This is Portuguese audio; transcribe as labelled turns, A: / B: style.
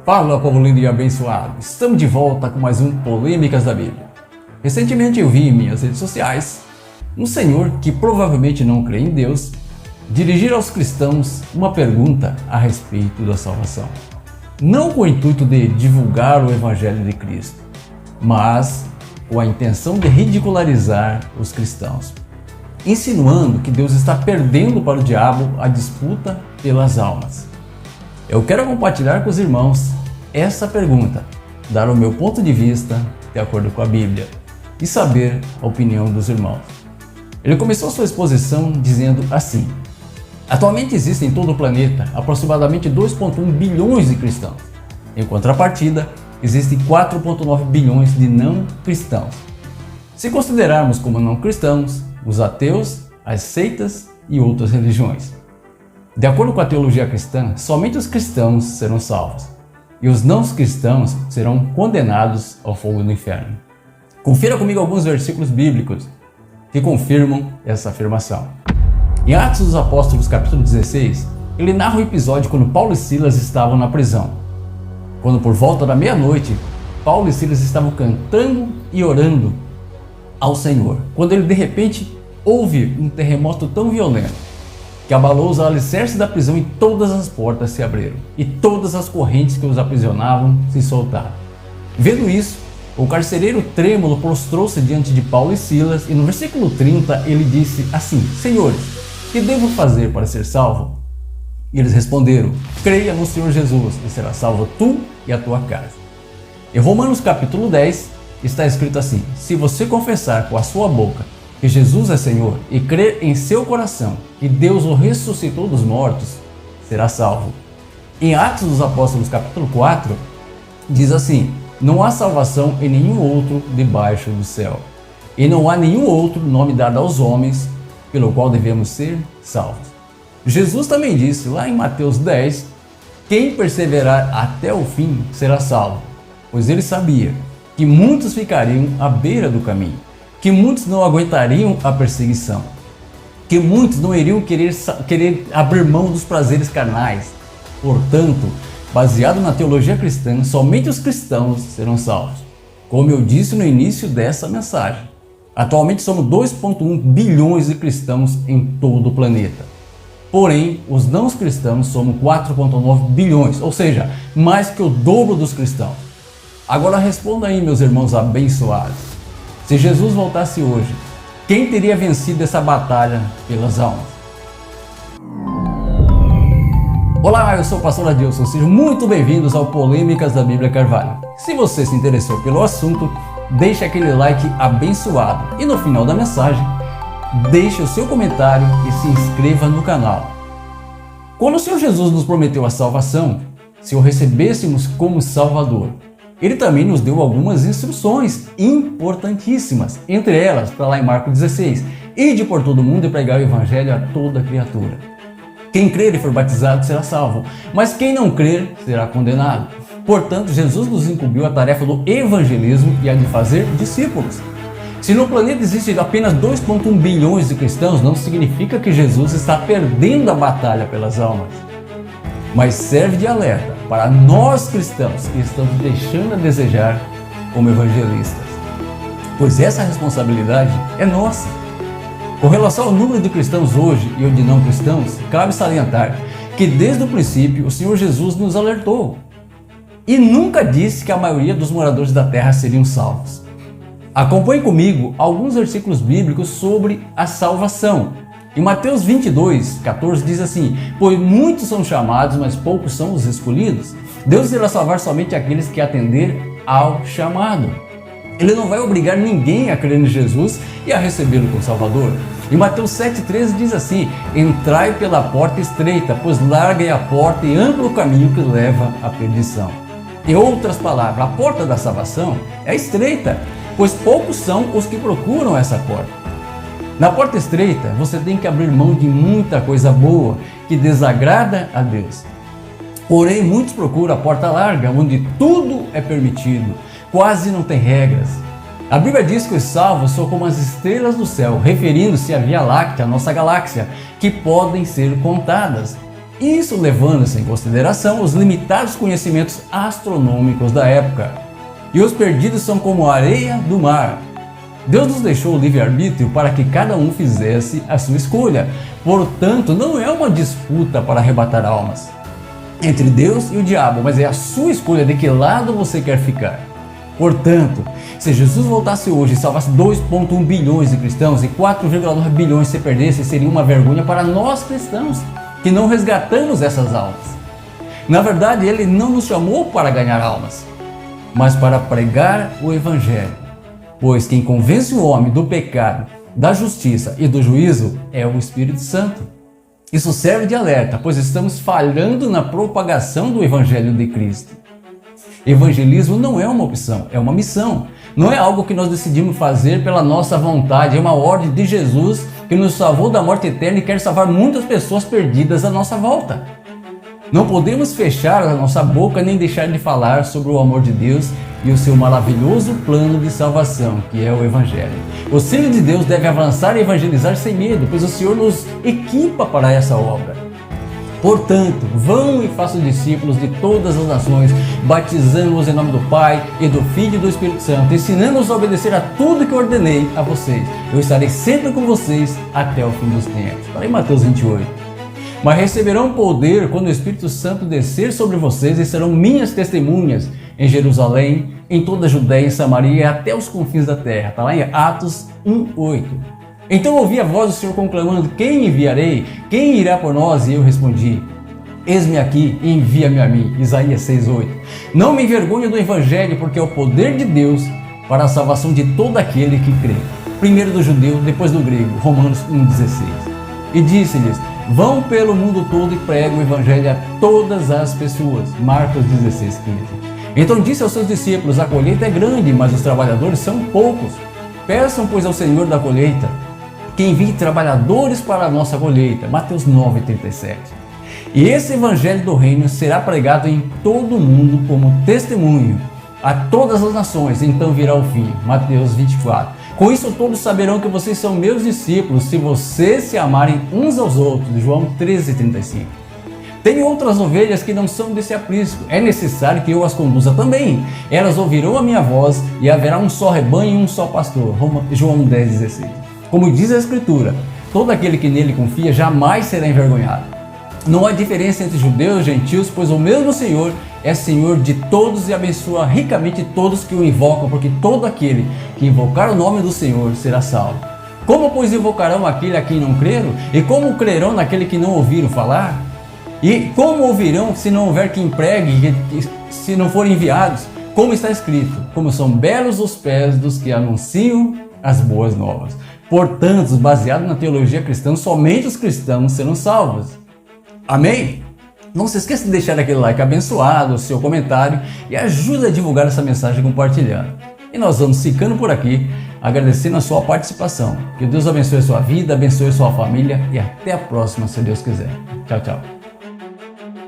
A: Fala, povo lindo e abençoado! Estamos de volta com mais um Polêmicas da Bíblia. Recentemente eu vi em minhas redes sociais um senhor que provavelmente não crê em Deus dirigir aos cristãos uma pergunta a respeito da salvação. Não com o intuito de divulgar o Evangelho de Cristo, mas com a intenção de ridicularizar os cristãos, insinuando que Deus está perdendo para o diabo a disputa pelas almas. Eu quero compartilhar com os irmãos essa pergunta, dar o meu ponto de vista de acordo com a Bíblia e saber a opinião dos irmãos. Ele começou sua exposição dizendo assim: atualmente existem em todo o planeta aproximadamente 2,1 bilhões de cristãos. Em contrapartida, existem 4,9 bilhões de não cristãos. Se considerarmos como não cristãos os ateus, as seitas e outras religiões. De acordo com a teologia cristã, somente os cristãos serão salvos e os não cristãos serão condenados ao fogo do inferno. Confira comigo alguns versículos bíblicos que confirmam essa afirmação. Em Atos dos Apóstolos, capítulo 16, ele narra o episódio quando Paulo e Silas estavam na prisão. Quando por volta da meia-noite, Paulo e Silas estavam cantando e orando ao Senhor, quando ele de repente houve um terremoto tão violento que abalou os alicerces da prisão e todas as portas se abriram, e todas as correntes que os aprisionavam se soltaram. Vendo isso, o carcereiro trêmulo prostrou-se diante de Paulo e Silas, e no versículo 30 ele disse assim: Senhores, que devo fazer para ser salvo? E eles responderam: creia no Senhor Jesus, e será salvo tu e a tua casa. Em Romanos capítulo 10 está escrito assim: se você confessar com a sua boca que Jesus é Senhor e crer em seu coração que Deus o ressuscitou dos mortos, será salvo. Em Atos dos Apóstolos capítulo 4 diz assim: não há salvação em nenhum outro debaixo do céu, e não há nenhum outro nome dado aos homens pelo qual devemos ser salvos. Jesus também disse lá em Mateus 10: quem perseverar até o fim será salvo, pois ele sabia que muitos ficariam à beira do caminho, que muitos não aguentariam a perseguição, que muitos não iriam querer abrir mão dos prazeres carnais. Portanto, baseado na teologia cristã, somente os cristãos serão salvos. Como eu disse no início dessa mensagem, atualmente somos 2,1 bilhões de cristãos em todo o planeta. Porém, os não cristãos somos 4,9 bilhões, ou seja, mais que o dobro dos cristãos. Agora responda aí, meus irmãos abençoados. Se Jesus voltasse hoje, quem teria vencido essa batalha pelas almas? Olá, eu sou o pastor Adilson, sejam muito bem-vindos ao Polêmicas da Bíblia Carvalho. Se você se interessou pelo assunto, deixe aquele like abençoado e no final da mensagem, deixe o seu comentário e se inscreva no canal. Quando o Senhor Jesus nos prometeu a salvação, se o recebêssemos como Salvador, Ele também nos deu algumas instruções importantíssimas, entre elas, para lá em Marcos 16, ide por todo mundo e pregai o Evangelho a toda criatura. Quem crer e for batizado será salvo, mas quem não crer será condenado. Portanto, Jesus nos incumbiu a tarefa do evangelismo e a de fazer discípulos. Se no planeta existem apenas 2,1 bilhões de cristãos, não significa que Jesus está perdendo a batalha pelas almas, mas serve de alerta para nós cristãos que estamos deixando a desejar como evangelistas, pois essa responsabilidade é nossa. Com relação ao número de cristãos hoje e o de não cristãos, cabe salientar que desde o princípio o Senhor Jesus nos alertou e nunca disse que a maioria dos moradores da terra seriam salvos. Acompanhe comigo alguns versículos bíblicos sobre a salvação. Em Mateus 22, 14 diz assim: pois muitos são chamados, mas poucos são os escolhidos. Deus irá salvar somente aqueles que atender ao chamado. Ele não vai obrigar ninguém a crer em Jesus e a recebê-lo como Salvador. Em Mateus 7,13 diz assim: entrai pela porta estreita, pois larga é a porta e amplo o caminho que leva à perdição. Em outras palavras, a porta da salvação é estreita, pois poucos são os que procuram essa porta. Na porta estreita, você tem que abrir mão de muita coisa boa que desagrada a Deus. Porém, muitos procuram a porta larga, onde tudo é permitido, quase não tem regras. A Bíblia diz que os salvos são como as estrelas do céu, referindo-se à Via Láctea, a nossa galáxia, que podem ser contadas. Isso levando-se em consideração os limitados conhecimentos astronômicos da época. E os perdidos são como a areia do mar. Deus nos deixou o livre-arbítrio para que cada um fizesse a sua escolha. Portanto, não é uma disputa para arrebatar almas entre Deus e o diabo, mas é a sua escolha de que lado você quer ficar. Portanto, se Jesus voltasse hoje e salvasse 2,1 bilhões de cristãos e 4,9 bilhões se perdesse, seria uma vergonha para nós cristãos, que não resgatamos essas almas. Na verdade, Ele não nos chamou para ganhar almas, mas para pregar o Evangelho. Pois quem convence o homem do pecado, da justiça e do juízo é o Espírito Santo. Isso serve de alerta, pois estamos falhando na propagação do Evangelho de Cristo. Evangelismo não é uma opção, é uma missão. Não é algo que nós decidimos fazer pela nossa vontade, é uma ordem de Jesus que nos salvou da morte eterna e quer salvar muitas pessoas perdidas à nossa volta. Não podemos fechar a nossa boca nem deixar de falar sobre o amor de Deus e o seu maravilhoso plano de salvação, que é o Evangelho. O Filho de Deus deve avançar e evangelizar sem medo, pois o Senhor nos equipa para essa obra. Portanto, vão e façam discípulos de todas as nações, batizando-os em nome do Pai e do Filho e do Espírito Santo, ensinando-os a obedecer a tudo que ordenei a vocês. Eu estarei sempre com vocês até o fim dos tempos. Para em Mateus 28. Mas receberão poder quando o Espírito Santo descer sobre vocês e serão minhas testemunhas em Jerusalém, em toda a Judéia, em Samaria e até os confins da terra. Está lá em Atos 1:8. Então ouvi a voz do Senhor conclamando: quem enviarei? Quem irá por nós? E eu respondi: eis-me aqui, envia-me a mim. Isaías 6:8. Não me envergonho do Evangelho, porque é o poder de Deus para a salvação de todo aquele que crê. Primeiro do judeu, depois do grego. Romanos 1:16. E disse-lhes: vão pelo mundo todo e pregam o Evangelho a todas as pessoas. Marcos 16:15. Então disse aos seus discípulos: a colheita é grande, mas os trabalhadores são poucos. Peçam, pois, ao Senhor da colheita que envie trabalhadores para a nossa colheita. Mateus 9:37. E esse Evangelho do Reino será pregado em todo o mundo como testemunho a todas as nações, então virá o fim. Mateus 24. Com isso todos saberão que vocês são meus discípulos, se vocês se amarem uns aos outros. João 13:35. Tenho outras ovelhas que não são desse aprisco. É necessário que eu as conduza também. Elas ouvirão a minha voz e haverá um só rebanho e um só pastor. João 10:16. Como diz a Escritura, todo aquele que nele confia jamais será envergonhado. Não há diferença entre judeus e gentios, pois o mesmo Senhor é Senhor de todos e abençoa ricamente todos que o invocam, porque todo aquele que invocar o nome do Senhor será salvo. Como, pois, invocarão aquele a quem não creram? E como crerão naquele que não ouviram falar? E como ouvirão se não houver quem pregue, se não forem enviados? Como está escrito: como são belos os pés dos que anunciam as boas novas. Portanto, baseado na teologia cristã, somente os cristãos serão salvos. Amém? Não se esqueça de deixar aquele like abençoado, o seu comentário e ajuda a divulgar essa mensagem compartilhando. E nós vamos ficando por aqui, agradecendo a sua participação. Que Deus abençoe a sua vida, abençoe a sua família e até a próxima, se Deus quiser. Tchau, tchau.